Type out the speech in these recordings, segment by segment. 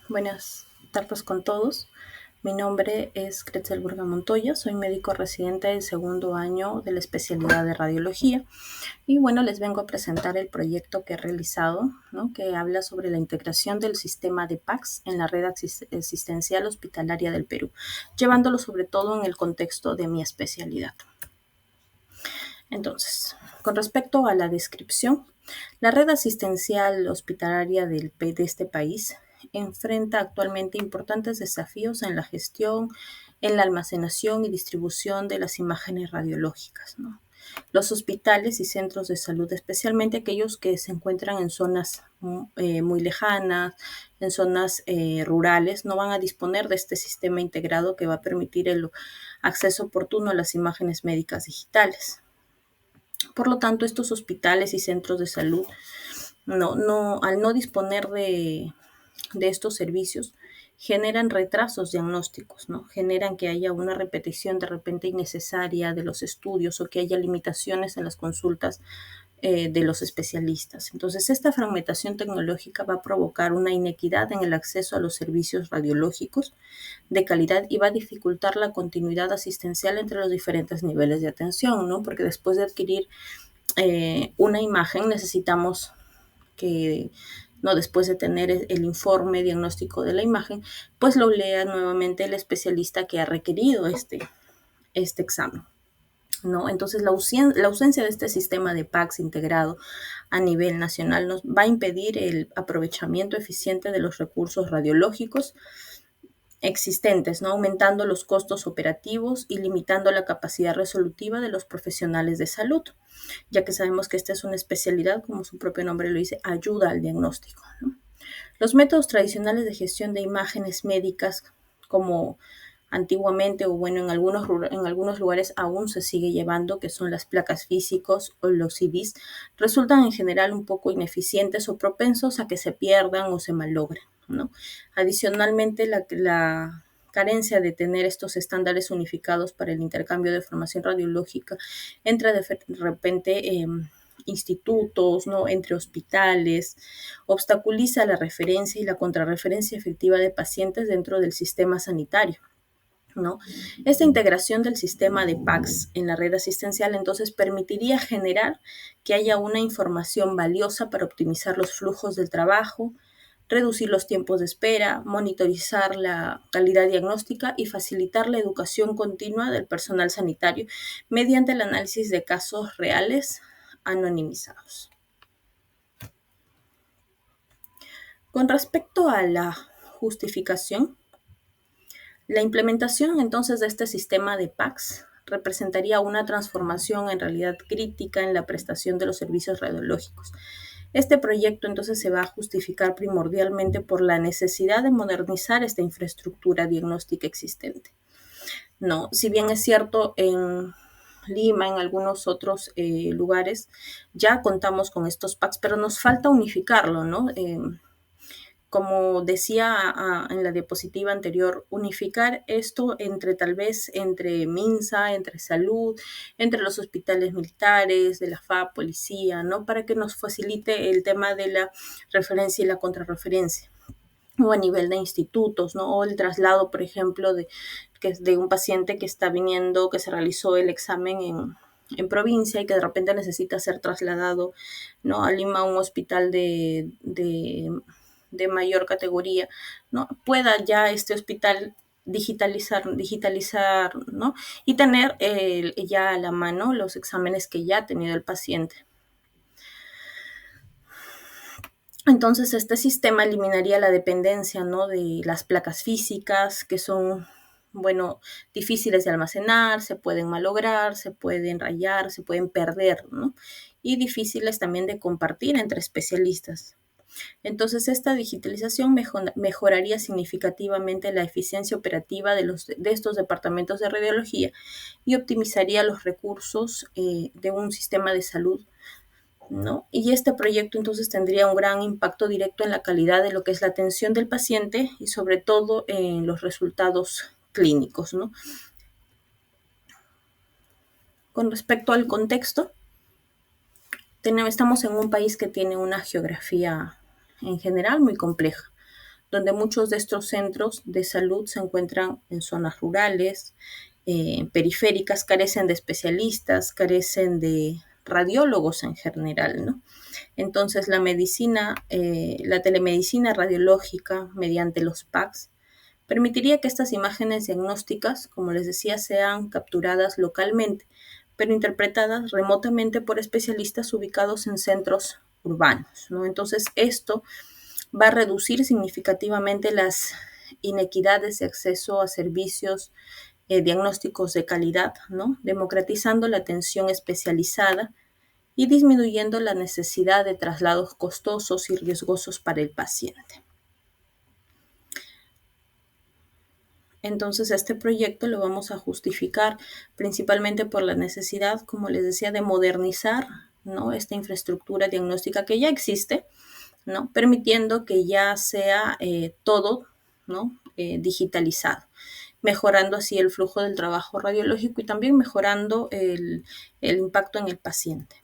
Buenas tardes con todos. Mi nombre es Cretzel Burga Montoya, soy médico residente del segundo año de la especialidad de radiología y bueno, les vengo a presentar el proyecto que he realizado, ¿no? Que habla sobre la integración del sistema de PACS en la red asistencial hospitalaria del Perú, llevándolo sobre todo en el contexto de mi especialidad. Entonces, con respecto a la descripción, la red asistencial hospitalaria de este país enfrenta actualmente importantes desafíos en la gestión, en la almacenación y distribución de las imágenes radiológicas, ¿no? Los hospitales y centros de salud, especialmente aquellos que se encuentran en zonas muy lejanas, en zonas rurales, no van a disponer de este sistema integrado que va a permitir el acceso oportuno a las imágenes médicas digitales. Por lo tanto, estos hospitales y centros de salud, al no disponer de estos servicios, generan retrasos diagnósticos, ¿no? Generan que haya una repetición de repente innecesaria de los estudios o que haya limitaciones en las consultas de los especialistas. Entonces, esta fragmentación tecnológica va a provocar una inequidad en el acceso a los servicios radiológicos de calidad y va a dificultar la continuidad asistencial entre los diferentes niveles de atención, ¿no? Porque después de adquirir una imagen necesitamos que, no, después de tener el informe diagnóstico de la imagen, pues lo lea nuevamente el especialista que ha requerido este examen, ¿no? Entonces, la ausencia de este sistema de PACS integrado a nivel nacional nos va a impedir el aprovechamiento eficiente de los recursos radiológicos existentes, ¿no? Aumentando los costos operativos y limitando la capacidad resolutiva de los profesionales de salud, ya que sabemos que esta es una especialidad, como su propio nombre lo dice, ayuda al diagnóstico, ¿no? Los métodos tradicionales de gestión de imágenes médicas, como antiguamente, o bueno, en algunos lugares aún se sigue llevando, que son las placas físicos o los CDs, resultan en general un poco ineficientes o propensos a que se pierdan o se malogren, ¿no? Adicionalmente, la carencia de tener estos estándares unificados para el intercambio de información radiológica entre de repente institutos, ¿no? Entre hospitales, obstaculiza la referencia y la contrarreferencia efectiva de pacientes dentro del sistema sanitario, ¿no? Esta integración del sistema de PACS en la red asistencial entonces permitiría generar que haya una información valiosa para optimizar los flujos del trabajo, reducir los tiempos de espera, monitorizar la calidad diagnóstica y facilitar la educación continua del personal sanitario mediante el análisis de casos reales anonimizados. Con respecto a la justificación, la implementación entonces de este sistema de PACS representaría una transformación en realidad crítica en la prestación de los servicios radiológicos. Este proyecto entonces se va a justificar primordialmente por la necesidad de modernizar esta infraestructura diagnóstica existente. No, si bien es cierto, en Lima, en algunos otros lugares, ya contamos con estos PACS, pero nos falta unificarlo, ¿no? Como decía en la diapositiva anterior, unificar esto tal vez entre MINSA, entre salud, entre los hospitales militares, de la FA, policía, ¿no? Para que nos facilite el tema de la referencia y la contrarreferencia, o a nivel de institutos, ¿no? O el traslado, por ejemplo, de un paciente que está viniendo, que se realizó el examen en provincia y que de repente necesita ser trasladado, ¿no? A Lima, a un hospital de mayor categoría, ¿no? Pueda ya este hospital digitalizar, ¿no? Y tener ya a la mano los exámenes que ya ha tenido el paciente. Entonces, este sistema eliminaría la dependencia, ¿no? De las placas físicas, que son, bueno, difíciles de almacenar, se pueden malograr, se pueden rayar, se pueden perder, ¿no? Y difíciles también de compartir entre especialistas. Entonces, esta digitalización mejoraría significativamente la eficiencia operativa de estos departamentos de radiología y optimizaría los recursos de un sistema de salud, ¿no? Y este proyecto entonces tendría un gran impacto directo en la calidad de lo que es la atención del paciente y sobre todo en los resultados clínicos, ¿no? Con respecto al contexto, estamos en un país que tiene una geografía en general muy compleja, donde muchos de estos centros de salud se encuentran en zonas rurales, periféricas, carecen de especialistas, carecen de radiólogos en general, ¿no? Entonces, la telemedicina radiológica mediante los PACS permitiría que estas imágenes diagnósticas, como les decía, sean capturadas localmente, pero interpretadas remotamente por especialistas ubicados en centros urbanos, ¿no? Entonces, esto va a reducir significativamente las inequidades de acceso a servicios diagnósticos de calidad, ¿no? Democratizando la atención especializada y disminuyendo la necesidad de traslados costosos y riesgosos para el paciente. Entonces, este proyecto lo vamos a justificar principalmente por la necesidad, como les decía, de modernizar, ¿no?, esta infraestructura diagnóstica que ya existe, ¿no?, permitiendo que ya sea todo, ¿no?, digitalizado, mejorando así el flujo del trabajo radiológico y también mejorando el impacto en el paciente.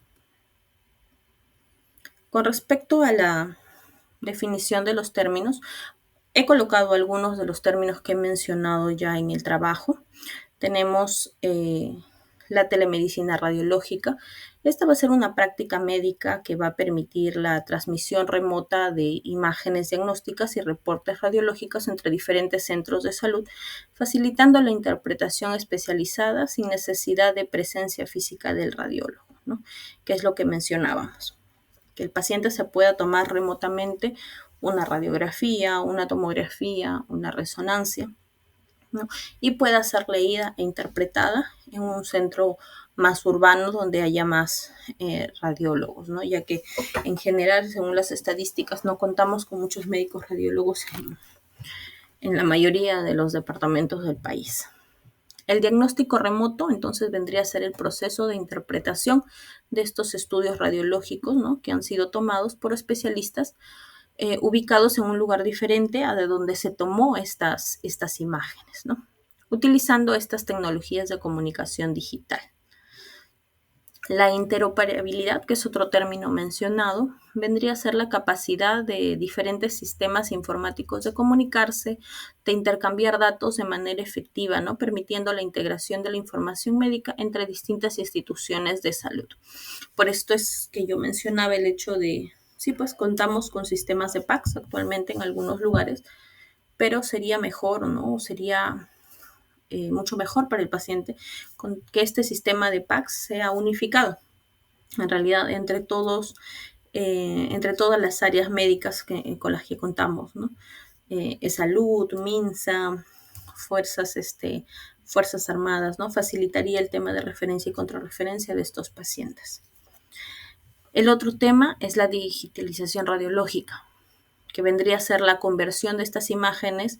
Con respecto a la definición de los términos, he colocado algunos de los términos que he mencionado ya en el trabajo. Tenemos la telemedicina radiológica. Esta va a ser una práctica médica que va a permitir la transmisión remota de imágenes diagnósticas y reportes radiológicos entre diferentes centros de salud, facilitando la interpretación especializada sin necesidad de presencia física del radiólogo, ¿no?, que es lo que mencionábamos, que el paciente se pueda tomar remotamente una radiografía, una tomografía, una resonancia, ¿no?, y pueda ser leída e interpretada en un centro más urbano donde haya más radiólogos, ¿no?, ya que en general, según las estadísticas, no contamos con muchos médicos radiólogos en la mayoría de los departamentos del país. El diagnóstico remoto, entonces, vendría a ser el proceso de interpretación de estos estudios radiológicos, ¿no?, que han sido tomados por especialistas ubicados en un lugar diferente a de donde se tomó estas imágenes, ¿no?, utilizando estas tecnologías de comunicación digital. La interoperabilidad, que es otro término mencionado, vendría a ser la capacidad de diferentes sistemas informáticos de comunicarse, de intercambiar datos de manera efectiva, ¿no?, permitiendo la integración de la información médica entre distintas instituciones de salud. Por esto es que yo mencionaba el hecho de, sí, pues contamos con sistemas de PACS actualmente en algunos lugares, pero sería mejor, ¿no?, sería mucho mejor para el paciente con que este sistema de PACS sea unificado, en realidad, entre todas las áreas médicas con las que contamos, ¿no?, salud, MINSA, fuerzas armadas, ¿no?, facilitaría el tema de referencia y contrarreferencia de estos pacientes. El otro tema es la digitalización radiológica, que vendría a ser la conversión de estas imágenes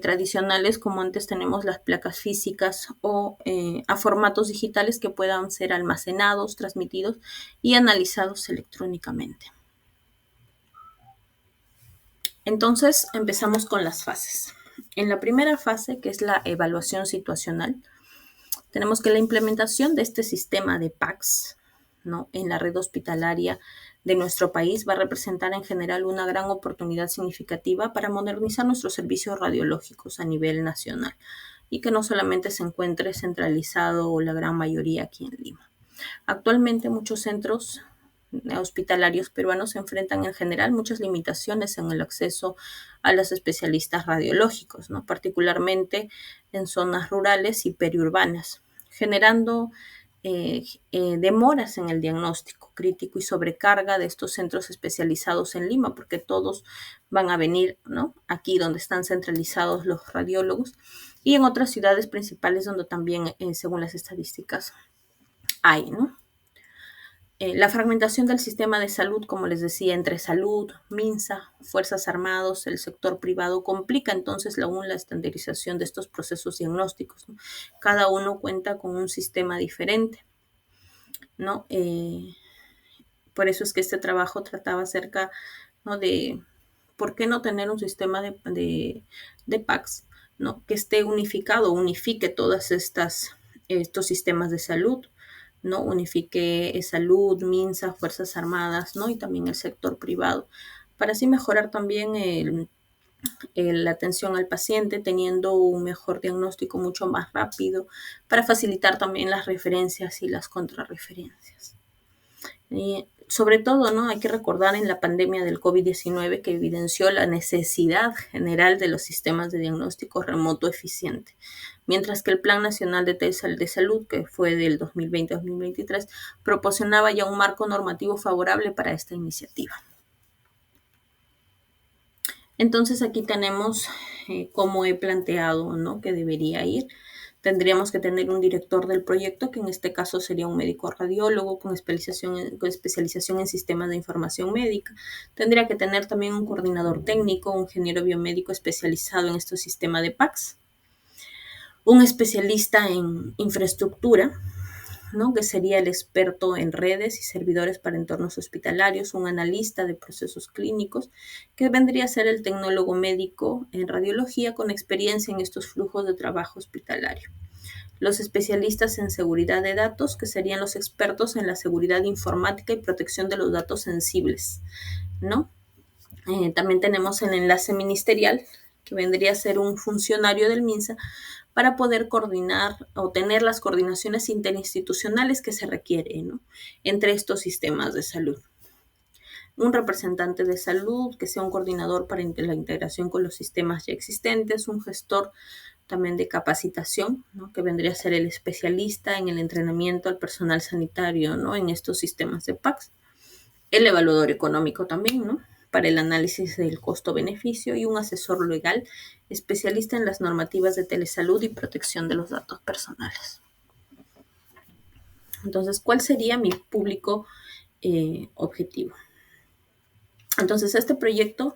tradicionales, como antes tenemos las placas físicas, o a formatos digitales que puedan ser almacenados, transmitidos y analizados electrónicamente. Entonces, empezamos con las fases. En la primera fase, que es la evaluación situacional, tenemos que la implementación de este sistema de PACS, ¿no?, en la red hospitalaria de nuestro país va a representar en general una gran oportunidad significativa para modernizar nuestros servicios radiológicos a nivel nacional y que no solamente se encuentre centralizado o la gran mayoría aquí en Lima. Actualmente muchos centros hospitalarios peruanos enfrentan en general muchas limitaciones en el acceso a los especialistas radiológicos, ¿no?, particularmente en zonas rurales y periurbanas, generando demoras en el diagnóstico crítico y sobrecarga de estos centros especializados en Lima, porque todos van a venir, ¿no?, aquí donde están centralizados los radiólogos y en otras ciudades principales donde también, según las estadísticas, hay, ¿no? La fragmentación del sistema de salud, como les decía, entre salud, MINSA, Fuerzas Armadas, el sector privado, complica entonces aún la estandarización de estos procesos diagnósticos, ¿no? Cada uno cuenta con un sistema diferente, ¿no? Por eso es que este trabajo trataba acerca, ¿no?, de por qué no tener un sistema de PACS, ¿no?, que esté unificado, unifique todas estos sistemas de salud, ¿no?, unifique salud, MINSA, Fuerzas Armadas, ¿no?, y también el sector privado, para así mejorar también la atención al paciente, teniendo un mejor diagnóstico mucho más rápido, para facilitar también las referencias y las contrarreferencias. Y sobre todo, ¿no? Hay que recordar en la pandemia del COVID-19 que evidenció la necesidad general de los sistemas de diagnóstico remoto eficiente, mientras que el Plan Nacional de Salud, que fue del 2020-2023, proporcionaba ya un marco normativo favorable para esta iniciativa. Entonces aquí tenemos cómo he planteado, ¿no?, que debería ir. Tendríamos que tener un director del proyecto, que en este caso sería un médico radiólogo con especialización en sistemas de información médica. Tendría que tener también un coordinador técnico, un ingeniero biomédico especializado en estos sistemas de PACS, un especialista en infraestructura, ¿no?, que sería el experto en redes y servidores para entornos hospitalarios, un analista de procesos clínicos, que vendría a ser el tecnólogo médico en radiología con experiencia en estos flujos de trabajo hospitalario. Los especialistas en seguridad de datos, que serían los expertos en la seguridad informática y protección de los datos sensibles, ¿no? También tenemos el enlace ministerial, que vendría a ser un funcionario del MINSA para poder coordinar o tener las coordinaciones interinstitucionales que se requieren, ¿no?, entre estos sistemas de salud. Un representante de salud, que sea un coordinador para la integración con los sistemas ya existentes, un gestor también de capacitación, ¿no?, que vendría a ser el especialista en el entrenamiento al personal sanitario, ¿no?, en estos sistemas de PACS. El evaluador económico también, ¿no?, para el análisis del costo-beneficio, y un asesor legal especialista en las normativas de telesalud y protección de los datos personales. Entonces, ¿cuál sería mi público objetivo? Entonces, este proyecto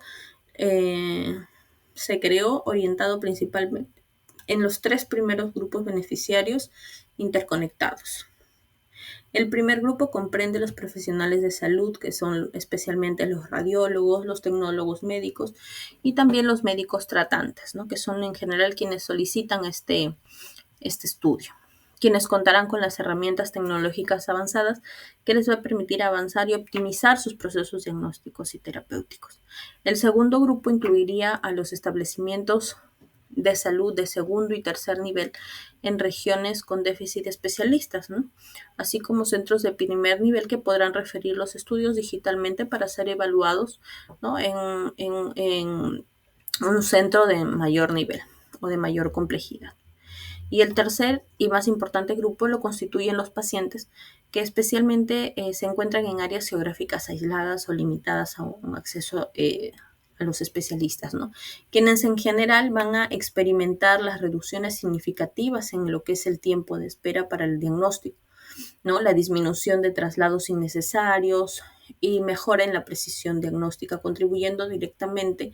se creó orientado principalmente en los 3 primeros grupos beneficiarios interconectados. El primer grupo comprende los profesionales de salud, que son especialmente los radiólogos, los tecnólogos médicos y también los médicos tratantes, ¿no?, que son en general quienes solicitan este estudio, quienes contarán con las herramientas tecnológicas avanzadas que les va a permitir avanzar y optimizar sus procesos diagnósticos y terapéuticos. El segundo grupo incluiría a los establecimientos de salud de segundo y tercer nivel en regiones con déficit de especialistas, ¿no?, así como centros de primer nivel que podrán referir los estudios digitalmente para ser evaluados, ¿no?, en un centro de mayor nivel o de mayor complejidad. Y el tercer y más importante grupo lo constituyen los pacientes que especialmente se encuentran en áreas geográficas aisladas o limitadas a un acceso a los especialistas, ¿no?, quienes en general van a experimentar las reducciones significativas en lo que es el tiempo de espera para el diagnóstico, ¿no?, la disminución de traslados innecesarios y mejora en la precisión diagnóstica, contribuyendo directamente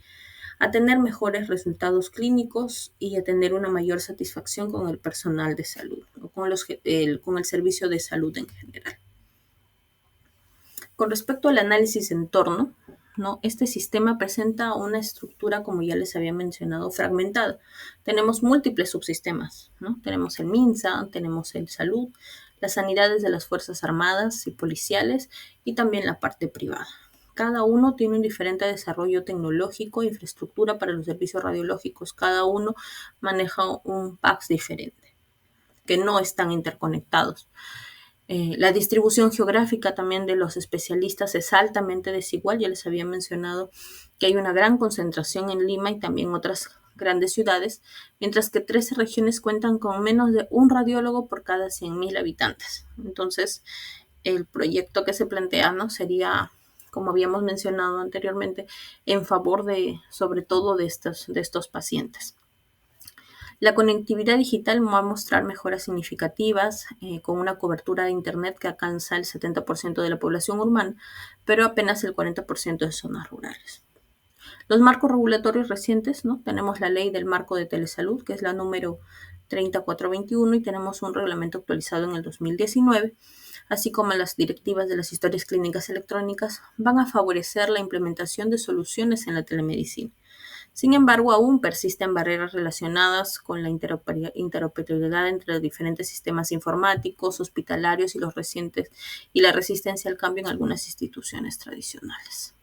a tener mejores resultados clínicos y a tener una mayor satisfacción con el personal de salud o con el servicio de salud en general. Con respecto al análisis de entorno, ¿no?, este sistema presenta una estructura, como ya les había mencionado, fragmentada. Tenemos múltiples subsistemas, ¿no? Tenemos el MINSA, tenemos el salud, las sanidades de las Fuerzas Armadas y policiales y también la parte privada. Cada uno tiene un diferente desarrollo tecnológico e infraestructura para los servicios radiológicos. Cada uno maneja un PACS diferente, que no están interconectados. La distribución geográfica también de los especialistas es altamente desigual. Ya les había mencionado que hay una gran concentración en Lima y también otras grandes ciudades, mientras que 13 regiones cuentan con menos de un radiólogo por cada 100.000 habitantes. Entonces, el proyecto que se plantea, ¿no?, sería, como habíamos mencionado anteriormente, en favor de, sobre todo, de estos pacientes. La conectividad digital va a mostrar mejoras significativas con una cobertura de Internet que alcanza el 70% de la población urbana, pero apenas el 40% de zonas rurales. Los marcos regulatorios recientes, ¿no?, tenemos la ley del marco de telesalud, que es la número 3421, y tenemos un reglamento actualizado en el 2019, así como las directivas de las historias clínicas electrónicas, van a favorecer la implementación de soluciones en la telemedicina. Sin embargo, aún persisten barreras relacionadas con la interoperabilidad entre los diferentes sistemas informáticos, hospitalarios y la resistencia al cambio en algunas instituciones tradicionales.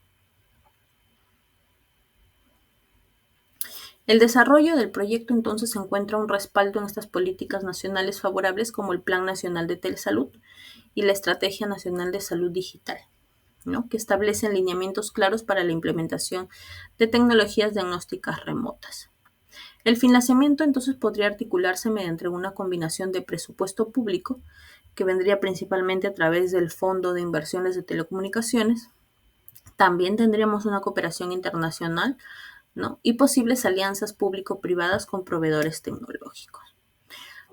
El desarrollo del proyecto entonces encuentra un respaldo en estas políticas nacionales favorables como el Plan Nacional de Telesalud y la Estrategia Nacional de Salud Digital, ¿no? Que establecen lineamientos claros para la implementación de tecnologías diagnósticas remotas. El financiamiento entonces podría articularse mediante una combinación de presupuesto público, que vendría principalmente a través del Fondo de Inversiones de Telecomunicaciones. También tendríamos una cooperación internacional, ¿no? Y posibles alianzas público-privadas con proveedores tecnológicos.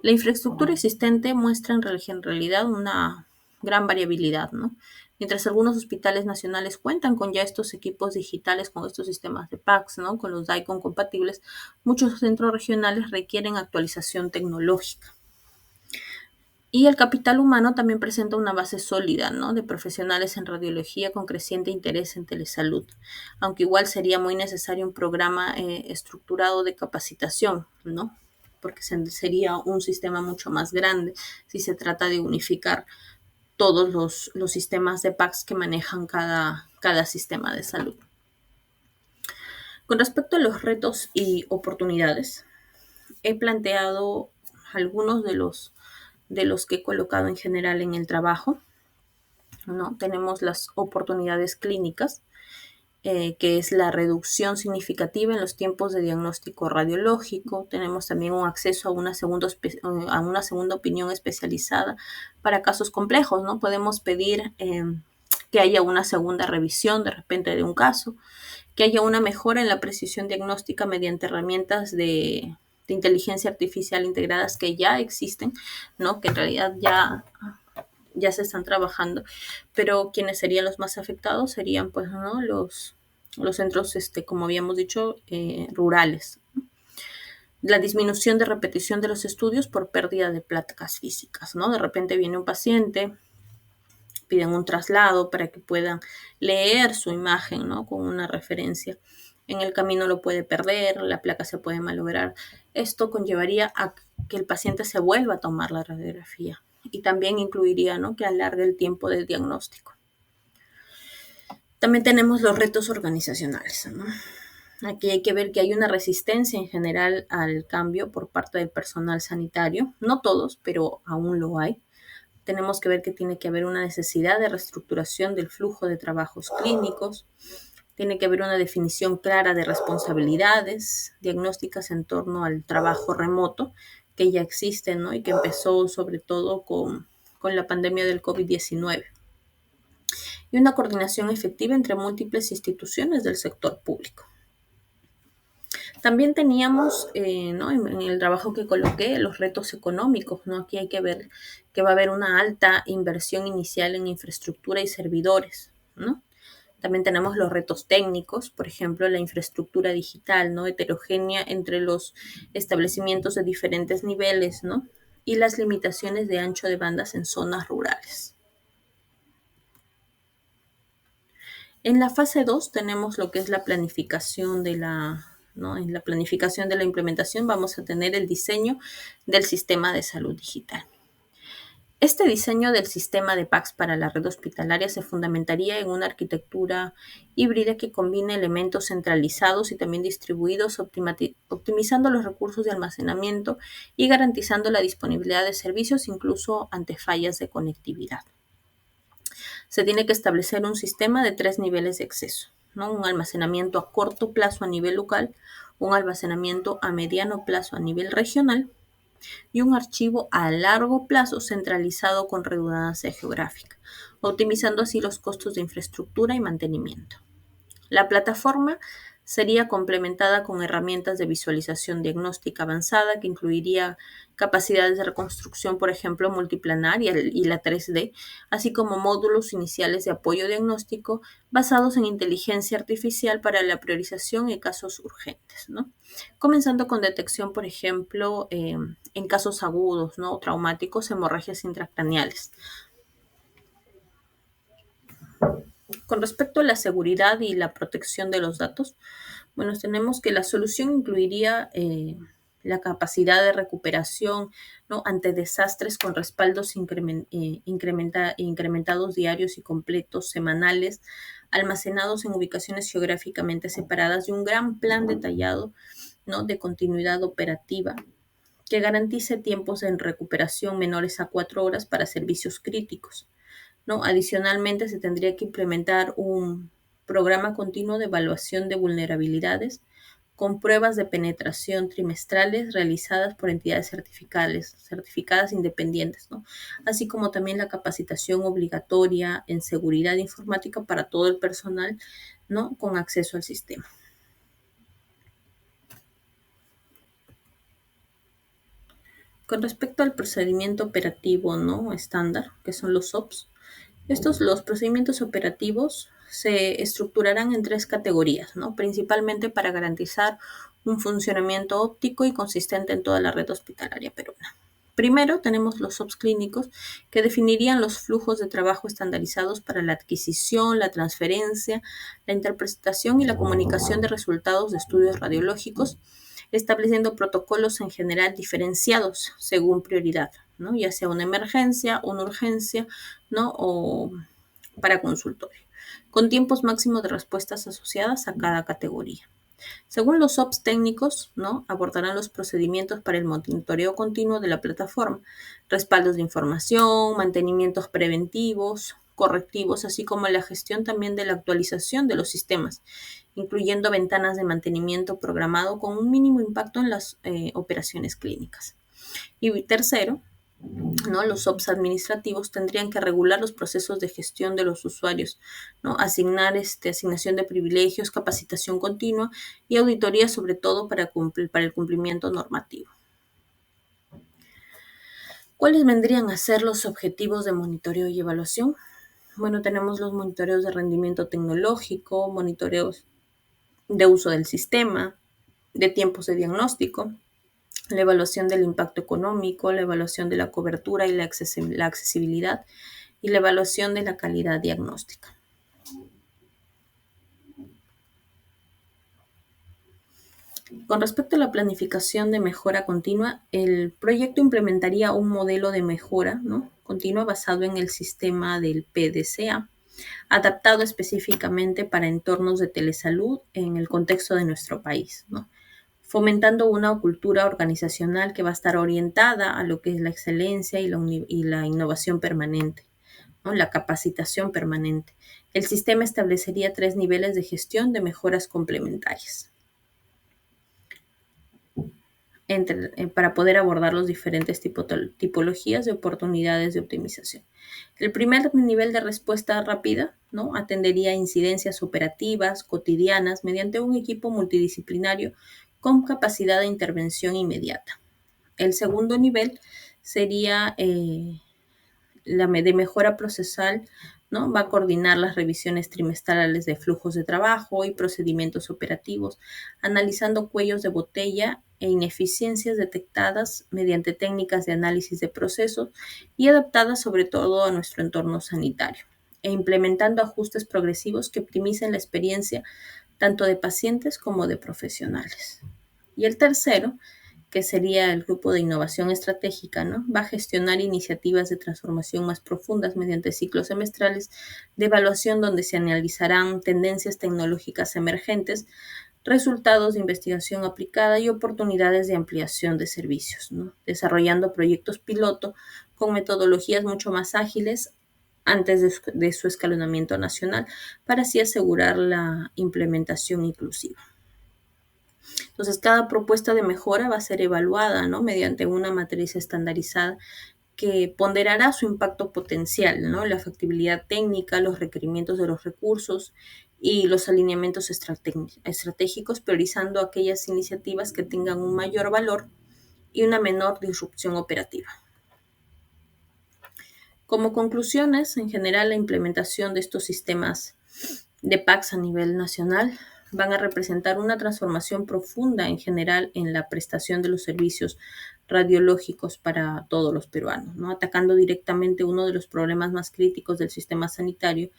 La infraestructura existente muestra en realidad una gran variabilidad, ¿no? Mientras algunos hospitales nacionales cuentan con ya estos equipos digitales, con estos sistemas de PACS, ¿no? Con los DICOM compatibles, muchos centros regionales requieren actualización tecnológica. Y el capital humano también presenta una base sólida, ¿no? De profesionales en radiología con creciente interés en telesalud, aunque igual sería muy necesario un programa estructurado de capacitación, ¿no? Porque sería un sistema mucho más grande si se trata de unificar todos los sistemas de PACS que manejan cada sistema de salud. Con respecto a los retos y oportunidades, he planteado algunos de los que he colocado en general en el trabajo, ¿no? Tenemos las oportunidades clínicas, que es la reducción significativa en los tiempos de diagnóstico radiológico. Tenemos también un acceso a una segunda opinión especializada para casos complejos, ¿no? Podemos pedir que haya una segunda revisión de repente de un caso, que haya una mejora en la precisión diagnóstica mediante herramientas de inteligencia artificial integradas que ya existen, ¿no? Que en realidad ya se están trabajando, pero quienes serían los más afectados serían, pues, ¿no? Los centros, como habíamos dicho, rurales. La disminución de repetición de los estudios por pérdida de placas físicas, ¿no? De repente viene un paciente, piden un traslado para que puedan leer su imagen, ¿no? Con una referencia. En el camino lo puede perder, la placa se puede malograr. Esto conllevaría a que el paciente se vuelva a tomar la radiografía y también incluiría, ¿no? Que alargue el tiempo del diagnóstico. También tenemos los retos organizacionales, ¿no? Aquí hay que ver que hay una resistencia en general al cambio por parte del personal sanitario. No todos, pero aún lo hay. Tenemos que ver que tiene que haber una necesidad de reestructuración del flujo de trabajos clínicos. Tiene que haber una definición clara de responsabilidades diagnósticas en torno al trabajo remoto que ya existe, ¿no? Y que empezó sobre todo con la pandemia del COVID-19. Y una coordinación efectiva entre múltiples instituciones del sector público. También teníamos, ¿no? en el trabajo que coloqué, los retos económicos, ¿no? Aquí hay que ver que va a haber una alta inversión inicial en infraestructura y servidores, ¿no? También tenemos los retos técnicos, por ejemplo, la infraestructura digital, ¿no? Heterogénea entre los establecimientos de diferentes niveles, ¿no? Y las limitaciones de ancho de bandas en zonas rurales. En la fase 2 tenemos lo que es la planificación ¿no? En la planificación de la implementación vamos a tener el diseño del sistema de salud digital. Este diseño del sistema de PACS para la red hospitalaria se fundamentaría en una arquitectura híbrida que combine elementos centralizados y también distribuidos, optimizando los recursos de almacenamiento y garantizando la disponibilidad de servicios incluso ante fallas de conectividad. Se tiene que establecer un sistema de 3 niveles de acceso, ¿no? Un almacenamiento a corto plazo a nivel local, un almacenamiento a mediano plazo a nivel regional y un archivo a largo plazo centralizado con redundancia geográfica, optimizando así los costos de infraestructura y mantenimiento. La plataforma sería complementada con herramientas de visualización diagnóstica avanzada que incluiría capacidades de reconstrucción, por ejemplo, multiplanar y la 3D, así como módulos iniciales de apoyo diagnóstico basados en inteligencia artificial para la priorización y casos urgentes, ¿no? Comenzando con detección, por ejemplo, en casos agudos, ¿no? Traumáticos, hemorragias intracraneales. Con respecto a la seguridad y la protección de los datos, bueno, tenemos que la solución incluiría la capacidad de recuperación, ¿no? Ante desastres con respaldos incrementados diarios y completos semanales, almacenados en ubicaciones geográficamente separadas y un gran plan detallado ¿no?, de continuidad operativa que garantice tiempos en recuperación menores a 4 horas para servicios críticos, ¿no? Adicionalmente, se tendría que implementar un programa continuo de evaluación de vulnerabilidades con pruebas de penetración trimestrales realizadas por entidades certificadas independientes, ¿no? Así como también la capacitación obligatoria en seguridad informática para todo el personal, ¿no?, con acceso al sistema. Con respecto al procedimiento operativo, ¿no?, estándar, que son los OPS, los procedimientos operativos se estructurarán en 3 categorías, ¿no?, principalmente para garantizar un funcionamiento óptico y consistente en toda la red hospitalaria peruana. Primero, tenemos los OPS clínicos, que definirían los flujos de trabajo estandarizados para la adquisición, la transferencia, la interpretación y la comunicación de resultados de estudios radiológicos, estableciendo protocolos en general diferenciados según prioridad, ¿no?, ya sea una emergencia, una urgencia, ¿no?, o para consultorio, con tiempos máximos de respuestas asociadas a cada categoría. Según los OPS técnicos, ¿no?, abordarán los procedimientos para el monitoreo continuo de la plataforma, respaldos de información, mantenimientos preventivos, correctivos, así como la gestión también de la actualización de los sistemas, incluyendo ventanas de mantenimiento programado con un mínimo impacto en las operaciones clínicas. Y tercero, ¿no?, los OPS administrativos tendrían que regular los procesos de gestión de los usuarios, ¿no?, asignación de privilegios, capacitación continua y auditoría, sobre todo para el cumplimiento normativo. ¿Cuáles vendrían a ser los objetivos de monitoreo y evaluación? Bueno, tenemos los monitoreos de rendimiento tecnológico, monitoreos de uso del sistema, de tiempos de diagnóstico, la evaluación del impacto económico, la evaluación de la cobertura y la accesibilidad y la evaluación de la calidad diagnóstica. Con respecto a la planificación de mejora continua, el proyecto implementaría un modelo de mejora, ¿no?, continua basado en el sistema del PDCA, adaptado específicamente para entornos de telesalud en el contexto de nuestro país, ¿no?, fomentando una cultura organizacional que va a estar orientada a lo que es la excelencia y la innovación permanente, ¿no?, la capacitación permanente. El sistema establecería 3 niveles de gestión de mejoras complementarias para poder abordar los diferentes tipologías de oportunidades de optimización. El primer nivel de respuesta rápida, ¿no?, atendería incidencias operativas cotidianas mediante un equipo multidisciplinario con capacidad de intervención inmediata. El segundo nivel sería la de mejora procesal, ¿no? Va a coordinar las revisiones trimestrales de flujos de trabajo y procedimientos operativos, analizando cuellos de botella e ineficiencias detectadas mediante técnicas de análisis de procesos y adaptadas sobre todo a nuestro entorno sanitario, e implementando ajustes progresivos que optimicen la experiencia tanto de pacientes como de profesionales. Y el tercero, que sería el grupo de innovación estratégica, ¿no?, va a gestionar iniciativas de transformación más profundas mediante ciclos semestrales de evaluación donde se analizarán tendencias tecnológicas emergentes, resultados de investigación aplicada y oportunidades de ampliación de servicios, ¿no?, desarrollando proyectos piloto con metodologías mucho más ágiles antes de su escalonamiento nacional, para así asegurar la implementación inclusiva. Entonces, cada propuesta de mejora va a ser evaluada, ¿no?, mediante una matriz estandarizada que ponderará su impacto potencial, ¿no?, la factibilidad técnica, los requerimientos de los recursos y los alineamientos estratégicos, priorizando aquellas iniciativas que tengan un mayor valor y una menor disrupción operativa. Como conclusiones, en general, la implementación de estos sistemas de PACS a nivel nacional van a representar una transformación profunda en general en la prestación de los servicios radiológicos para todos los peruanos, ¿no?, atacando directamente uno de los problemas más críticos del sistema sanitario,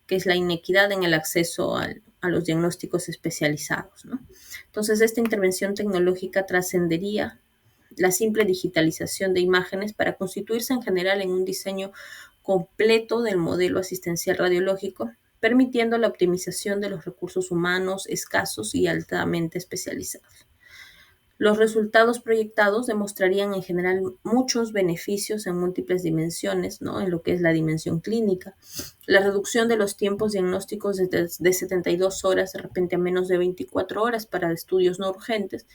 que es la inequidad en el acceso a los diagnósticos especializados, ¿no? Entonces, esta intervención tecnológica trascendería la simple digitalización de imágenes para constituirse en general en un diseño completo del modelo asistencial radiológico, permitiendo la optimización de los recursos humanos escasos y altamente especializados. Los resultados proyectados demostrarían en general muchos beneficios en múltiples dimensiones, ¿no? En lo que es la dimensión clínica. La reducción de los tiempos diagnósticos de 72 horas de repente a menos de 24 horas para estudios no urgentes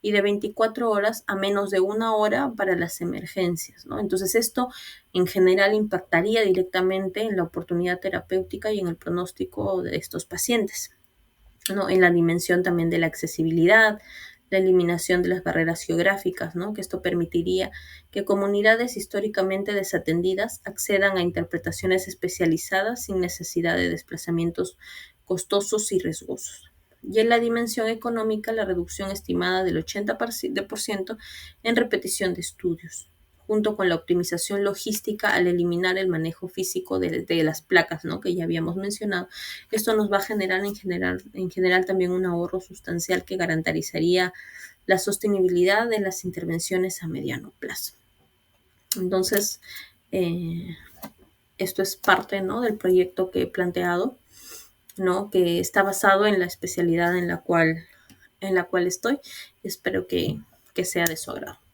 y de 24 horas a menos de 1 hora para las emergencias, ¿no? Entonces esto en general impactaría directamente en la oportunidad terapéutica y en el pronóstico de estos pacientes, ¿no? En la dimensión también de la accesibilidad, la eliminación de las barreras geográficas, ¿no? Que esto permitiría que comunidades históricamente desatendidas accedan a interpretaciones especializadas sin necesidad de desplazamientos costosos y riesgosos. Y en la dimensión económica, la reducción estimada del 80% en repetición de estudios, junto con la optimización logística al eliminar el manejo físico de las placas, ¿no? Que ya habíamos mencionado. Esto nos va a generar en general también un ahorro sustancial que garantizaría la sostenibilidad de las intervenciones a mediano plazo. Entonces, eh, esto es parte, ¿no? Del proyecto que he planteado, ¿no? Que está basado en la especialidad en la cual estoy. Espero que sea de su agrado.